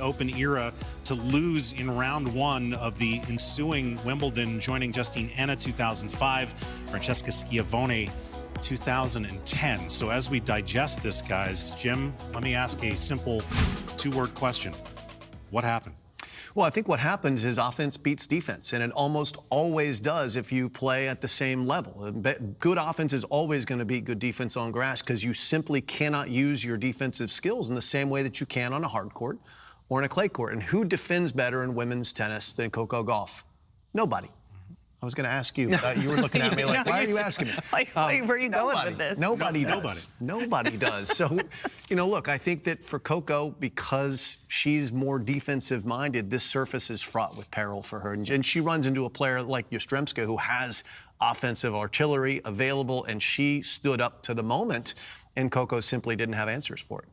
Open era to lose in round one of the ensuing Wimbledon, joining Justine Henin 2005, Francesca Schiavone 2010. So as we digest this, guys, Jim, let me ask a simple two-word question. What happened? Well, I think what happens is offense beats defense, and it almost always does if you play at the same level. Good offense is always going to beat good defense on grass because you simply cannot use your defensive skills in the same way that you can on a hard court or in a clay court. And who defends better in women's tennis than Coco Gauff? Nobody. I was going to ask you. You were looking at me like, why are you asking me? Where are you going with this? Nobody does. Nobody does. So, look, I think that for Coco, because she's more defensive-minded, this surface is fraught with peril for her. And she runs into a player like Yastremska who has offensive artillery available, and she stood up to the moment, and Coco simply didn't have answers for it.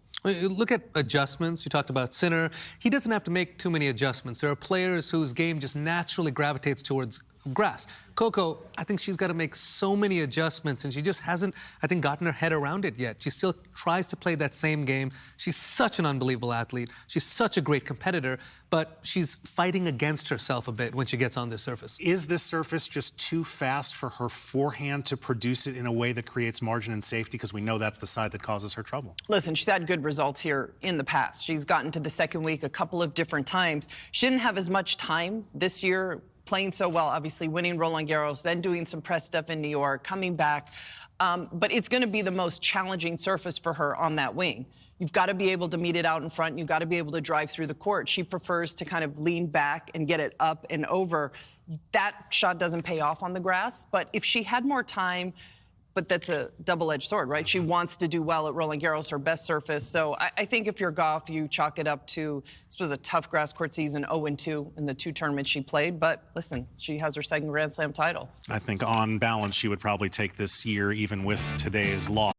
Look at adjustments. You talked about Sinner. He doesn't have to make too many adjustments. There are players whose game just naturally gravitates towards grass. Coco, I think she's got to make so many adjustments, and she just hasn't, I think, gotten her head around it yet. She still tries to play that same game. She's such an unbelievable athlete. She's such a great competitor, but she's fighting against herself a bit when she gets on this surface. Is this surface just too fast for her forehand to produce it in a way that creates margin and safety? Because we know that's the side that causes her trouble. Listen, she's had good results here in the past. She's gotten to the second week a couple of different times. She didn't have as much time this year, playing so well, obviously winning Roland Garros, then doing some press stuff in New York, coming back. But it's going to be the most challenging surface for her on that wing. You've got to be able to meet it out in front. You've got to be able to drive through the court. She prefers to kind of lean back and get it up and over. That shot doesn't pay off on the grass. But if she had more time, but that's a double-edged sword, right? She wants to do well at Roland Garros, her best surface. So I think if you're Gauff, you chalk it up to, this was a tough grass court season, 0-2 in the 2 tournaments she played. But listen, she has her second Grand Slam title. I think on balance, she would probably take this year, even with today's loss.